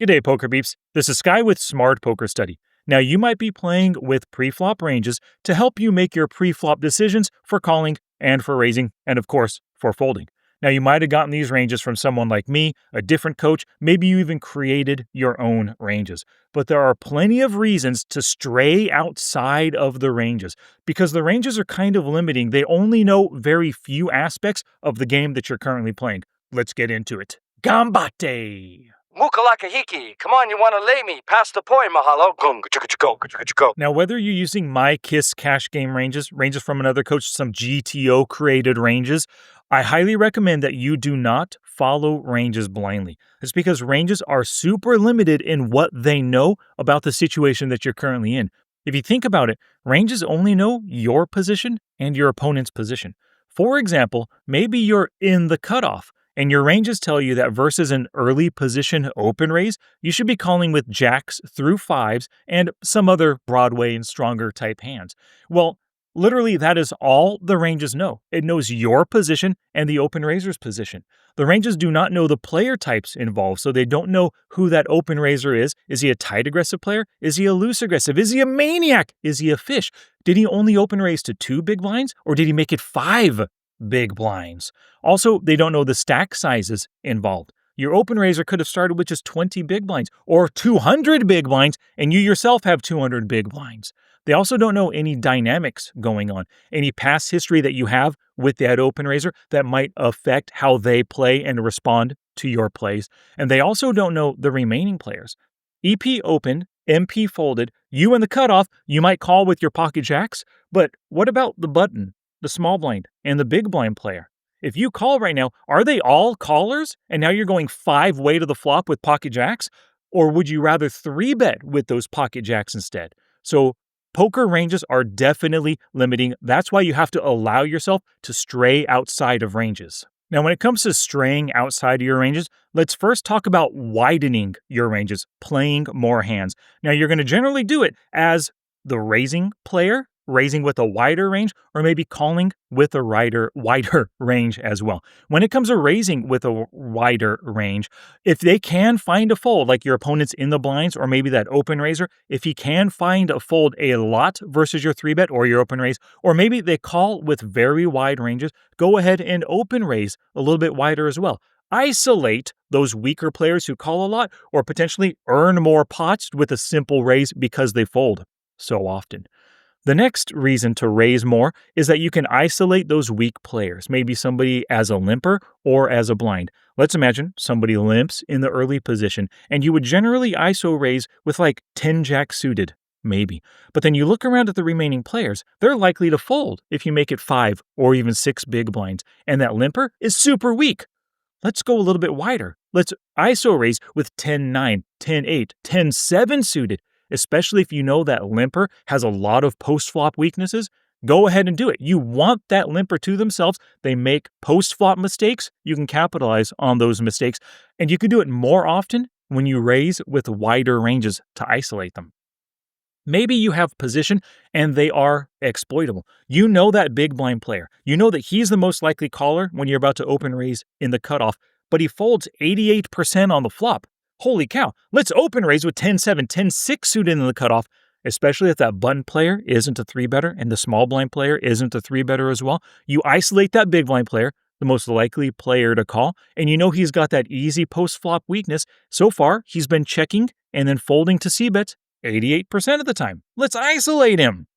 G'day, Poker Beeps. This is Sky with Smart Poker Study. Now, you might be playing with preflop ranges to help you make your preflop decisions for calling and for raising, and of course, for folding. Now, you might have gotten these ranges from someone like me, a different coach, maybe you even created your own ranges. But there are plenty of reasons to stray outside of the ranges because the ranges are kind of limiting. They only know very few aspects of the game that you're currently playing. Let's get into it. Gambate! Mukalaka hiki, come on, you want to lay me? Pass the point, mahalo. Go. Now, whether you're using my Kiss cash game ranges from another coach, some GTO created ranges, I highly recommend that you do not follow ranges blindly. It's because ranges are super limited in what they know about the situation that you're currently in. If you think about it, ranges only know your position and your opponent's position. For example, maybe you're in the cutoff, and your ranges tell you that versus an early position open raise, you should be calling with jacks through fives and some other Broadway and stronger type hands. Well, literally that is all the ranges know. It knows your position and the open raiser's position. The ranges do not know the player types involved, so they don't know who that open raiser is. Is he a tight aggressive player? Is he a loose aggressive? Is he a maniac? Is he a fish? Did he only open raise to 2 big blinds, or did he make it 5 big blinds? Also, they don't know the stack sizes involved. Your open raiser could have started with just 20 big blinds or 200 big blinds, and you yourself have 200 big blinds. They also don't know any dynamics going on, any past history that you have with that open raiser that might affect how they play and respond to your plays. And they also don't know the remaining players. EP opened, MP folded, you in the cutoff, you might call with your pocket jacks, but what about the button, the small blind, and the big blind player? If you call right now, are they all callers and now you're going 5 way to the flop with pocket jacks? Or would you rather 3-bet with those pocket jacks instead? So poker ranges are definitely limiting. That's why you have to allow yourself to stray outside of ranges. Now, when it comes to straying outside of your ranges, let's first talk about widening your ranges, playing more hands. Now, you're going to generally do it as the raising player, raising with a wider range, or maybe calling with a wider range as well. When it comes to raising with a wider range, if they can find a fold, like your opponent's in the blinds, or maybe that open raiser, if he can find a fold a lot versus your 3-bet or your open raise, or maybe they call with very wide ranges, go ahead and open raise a little bit wider as well. Isolate those weaker players who call a lot, or potentially earn more pots with a simple raise because they fold so often. The next reason to raise more is that you can isolate those weak players, maybe somebody as a limper or as a blind. Let's imagine somebody limps in the early position, and you would generally ISO raise with like 10 jack suited, maybe. But then you look around at the remaining players, they're likely to fold if you make it 5 or even 6 big blinds, and that limper is super weak. Let's go a little bit wider. Let's ISO raise with 10-9, 10-8, 10-7 suited. Especially if you know that limper has a lot of post-flop weaknesses, go ahead and do it. You want that limper to themselves. They make post-flop mistakes. You can capitalize on those mistakes. And you can do it more often when you raise with wider ranges to isolate them. Maybe you have position and they are exploitable. You know that big blind player. You know that he's the most likely caller when you're about to open raise in the cutoff, but he folds 88% on the flop. Holy cow, let's open raise with 10-7, 10-6 suited in the cutoff, especially if that button player isn't a 3-better and the small blind player isn't a 3-better as well. You isolate that big blind player, the most likely player to call, and you know he's got that easy post-flop weakness. So far, he's been checking and then folding to c-bets 88% of the time. Let's isolate him.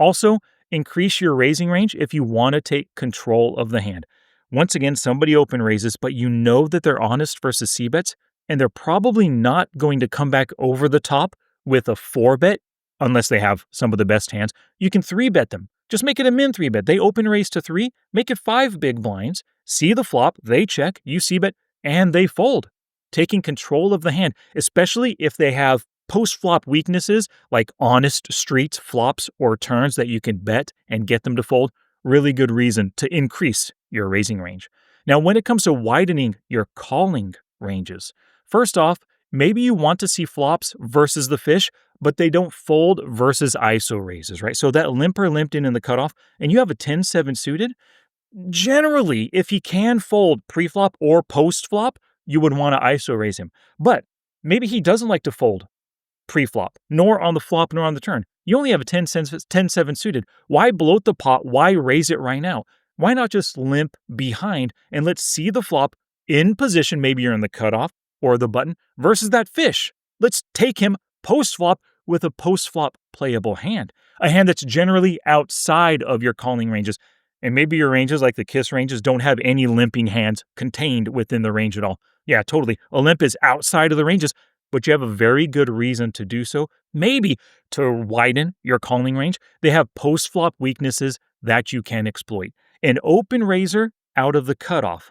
Also, increase your raising range if you want to take control of the hand. Once again, somebody open raises, but you know that they're honest versus c-bets, and they're probably not going to come back over the top with a 4-bet unless they have some of the best hands. You can 3-bet them. Just make it a min 3-bet. They open raise to 3, make it 5 big blinds, see the flop, they check, you c-bet, and they fold. Taking control of the hand, especially if they have post-flop weaknesses like honest streets, flops, or turns that you can bet and get them to fold, really good reason to increase your raising range. Now, when it comes to widening your calling ranges, first off, maybe you want to see flops versus the fish, but they don't fold versus ISO raises, right? So that limper limped in the cutoff, and you have a 10-7 suited. Generally, if he can fold pre-flop or post-flop, you would want to ISO raise him. But Maybe he doesn't like to fold pre-flop, nor on the flop, nor on the turn. You only have a 10-7 suited. Why bloat the pot? Why raise it right now? Why not just limp behind and let's see the flop in position? Maybe you're in the cutoff or the button versus that fish. Let's take him post-flop with a post-flop playable hand, a hand that's generally outside of your calling ranges. And maybe your ranges, like the kiss ranges, don't have any limping hands contained within the range at all. Yeah, totally. A limp is outside of the ranges, but you have a very good reason to do so. Maybe to widen your calling range. They have post-flop weaknesses that you can exploit. An open raiser out of the cutoff.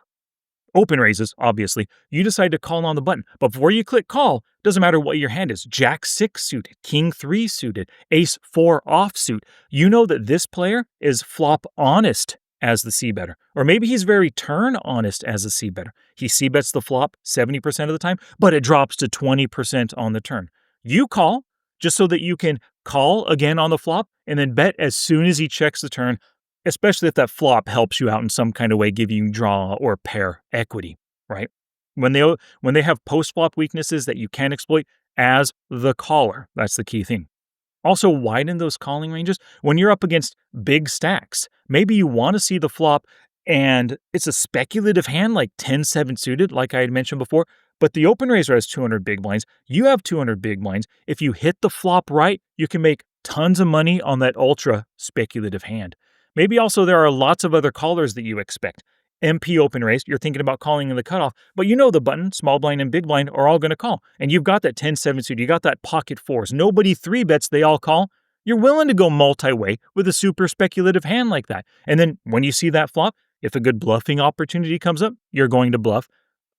Open raises, obviously. You decide to call on the button. But before you click call, doesn't matter what your hand is. Jack 6 suited, King 3 suited, Ace 4 offsuit. You know that this player is flop honest as the c-better. Or maybe he's very turn honest as a c-better. He c-bets the flop 70% of the time, but it drops to 20% on the turn. You call just so that you can call again on the flop and then bet as soon as he checks the turn, especially if that flop helps you out in some kind of way, giving you draw or pair equity, right? When they have post-flop weaknesses that you can exploit as the caller, that's the key thing. Also, widen those calling ranges when you're up against big stacks. Maybe you want to see the flop and it's a speculative hand like 10-7 suited, like I had mentioned before, but the open raiser has 200 big blinds. You have 200 big blinds. If you hit the flop right, you can make tons of money on that ultra speculative hand. Maybe also there are lots of other callers that you expect. MP open raise, you're thinking about calling in the cutoff, but you know the button, small blind and big blind are all going to call. And you've got that 10-7 suit, you got that pocket fours. Nobody 3-bets, they all call. You're willing to go multi-way with a super speculative hand like that. And then when you see that flop, if a good bluffing opportunity comes up, you're going to bluff.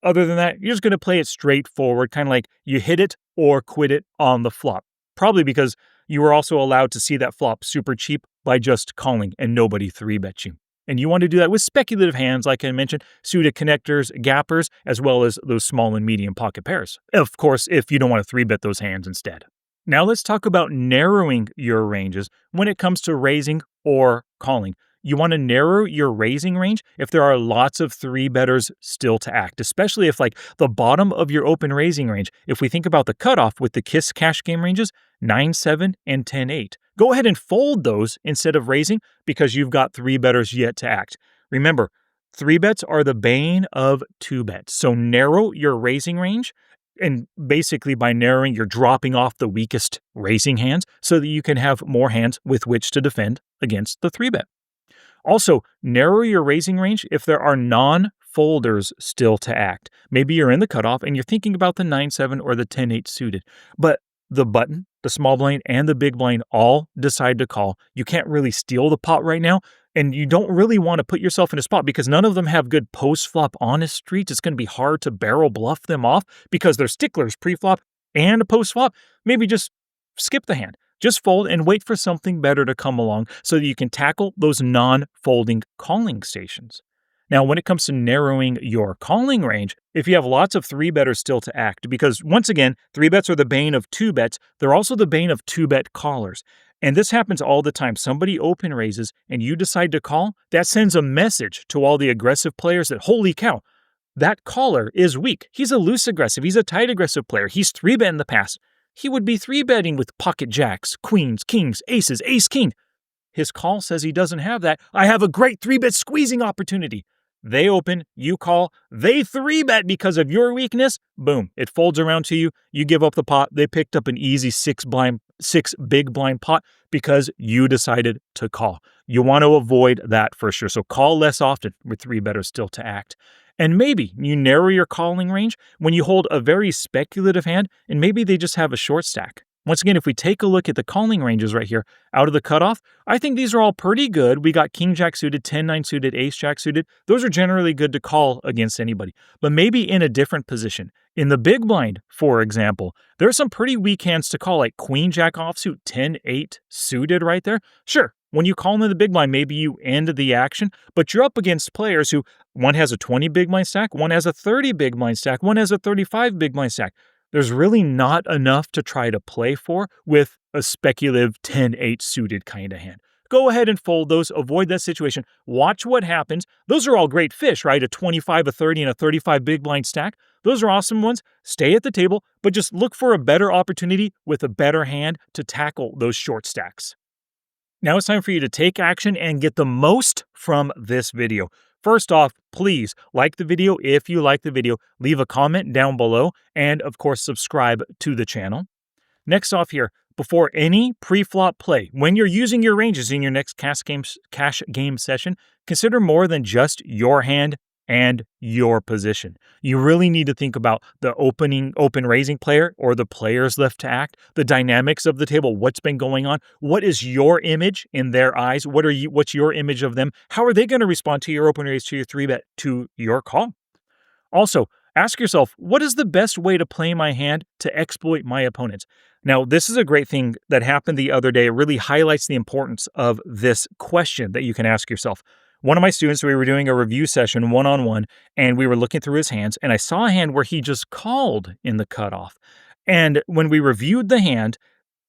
Other than that, you're just going to play it straightforward, kind of like you hit it or quit it on the flop. Probably because you were also allowed to see that flop super cheap by just calling and nobody 3-bet you. And you want to do that with speculative hands, like I mentioned, suited connectors, gappers, as well as those small and medium pocket pairs. Of course, if you don't want to 3-bet those hands instead. Now let's talk about narrowing your ranges when it comes to raising or calling. You want to narrow your raising range if there are lots of 3-betters still to act, especially if like the bottom of your open raising range. If we think about the cutoff with the KISS cash game ranges, 9-7 and 10-8. Go ahead and fold those instead of raising because you've got 3-betters yet to act. Remember, 3-bets are the bane of 2-bets. So narrow your raising range. And basically by narrowing, you're dropping off the weakest raising hands so that you can have more hands with which to defend against the 3-bet. Also, narrow your raising range if there are non-folders still to act. Maybe you're in the cutoff and you're thinking about the 9-7 or the 10-8 suited, but the button, the small blind, and the big blind all decide to call. You can't really steal the pot right now, and you don't really want to put yourself in a spot because none of them have good post-flop honest streets. It's going to be hard to barrel bluff them off because they're sticklers pre-flop and post-flop. Maybe just skip the hand. Just fold and wait for something better to come along so that you can tackle those non-folding calling stations. Now, when it comes to narrowing your calling range, if you have lots of 3-betters still to act, because once again, 3-bets are the bane of 2-bets, they're also the bane of 2-bet callers. And this happens all the time. Somebody open raises and you decide to call, that sends a message to all the aggressive players that, holy cow, that caller is weak. He's a loose aggressive. He's a tight aggressive player. He's 3-bet in the past. He would be 3-betting with pocket jacks, queens, kings, aces, ace, king. His call says he doesn't have that. I have a great 3-bet squeezing opportunity. They open, you call, they 3-bet because of your weakness. Boom, it folds around to you. You give up the pot. They picked up an easy 6 big blind pot because you decided to call. You want to avoid that for sure. So call less often with 3-betters still to act. And maybe you narrow your calling range when you hold a very speculative hand and maybe they just have a short stack. Once again, if we take a look at the calling ranges right here, out of the cutoff, I think these are all pretty good. We got King Jack suited, 10-9 suited, Ace Jack suited. Those are generally good to call against anybody, but maybe in a different position. In the big blind, for example, there are some pretty weak hands to call, like Queen Jack offsuit, 10-8 suited right there. Sure, when you call in the big blind, maybe you end the action, but you're up against players who, one has a 20 big blind stack, one has a 30 big blind stack, one has a 35 big blind stack. There's really not enough to try to play for with a speculative 10-8 suited kind of hand. Go ahead and fold those, avoid that situation, watch what happens. Those are all great fish, right? A 25, a 30, and a 35 big blind stack. Those are awesome ones. Stay at the table, but just look for a better opportunity with a better hand to tackle those short stacks. Now it's time for you to take action and get the most from this video. First off, please like the video if you like the video, leave a comment down below, and of course, subscribe to the channel. Next off here, before any pre-flop play, when you're using your ranges in your next cash game session, consider more than just your hand and your position. You really need to think about the open raising player or the players left to act, the dynamics of the table, what's been going on, what is your image in their eyes, what's your image of them, how are they going to respond to your open raise, to your 3-bet, to your call. Also, ask yourself, what is the best way to play my hand to exploit my opponents? Now, this is a great thing that happened the other day. It really highlights the importance of this question that you can ask yourself. One of my students, we were doing a review session one-on-one, and we were looking through his hands, and I saw a hand where he just called in the cutoff. And when we reviewed the hand,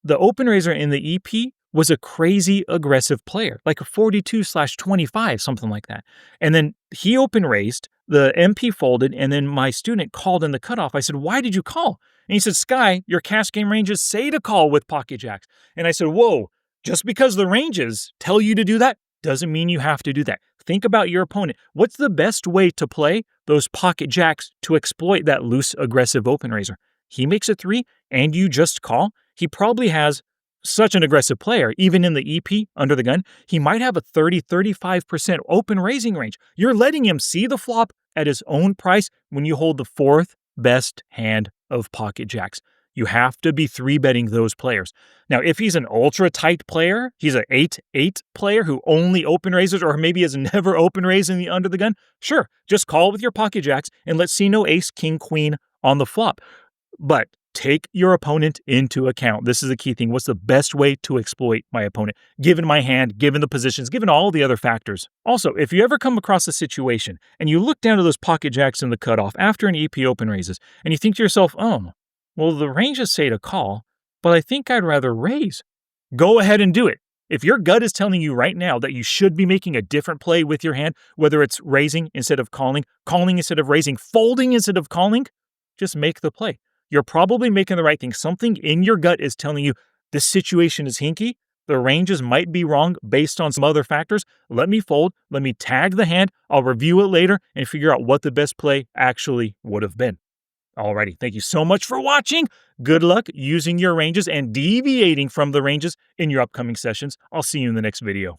the open raiser in the EP was a crazy aggressive player, like a 42/25, something like that. And then he open raised, the MP folded, and then my student called in the cutoff. I said, "Why did you call?" And he said, "Sky, your cash game ranges say to call with pocket jacks." And I said, "Whoa, just because the ranges tell you to do that doesn't mean you have to do that. Think about your opponent. What's the best way to play those pocket jacks to exploit that loose, aggressive open raiser? He makes a 3 and you just call. He probably has such an aggressive player, even in the EP under the gun, he might have a 30-35% open raising range. You're letting him see the flop at his own price when you hold the 4th best hand of pocket jacks. You have to be 3-betting those players. Now, if he's an ultra tight player, he's an 8-8 player who only open raises or maybe has never open raised in the under the gun, sure, just call with your pocket jacks and let's see no ace, king, queen on the flop. But take your opponent into account. This is a key thing. What's the best way to exploit my opponent, given my hand, given the positions, given all the other factors? Also, if you ever come across a situation and you look down to those pocket jacks in the cutoff after an EP open raises, and you think to yourself, oh, well, the ranges say to call, but I think I'd rather raise. Go ahead and do it. If your gut is telling you right now that you should be making a different play with your hand, whether it's raising instead of calling, calling instead of raising, folding instead of calling, just make the play. You're probably making the right thing. Something in your gut is telling you this situation is hinky. The ranges might be wrong based on some other factors. Let me fold. Let me tag the hand. I'll review it later and figure out what the best play actually would have been. Alrighty, thank you so much for watching. Good luck using your ranges and deviating from the ranges in your upcoming sessions. I'll see you in the next video.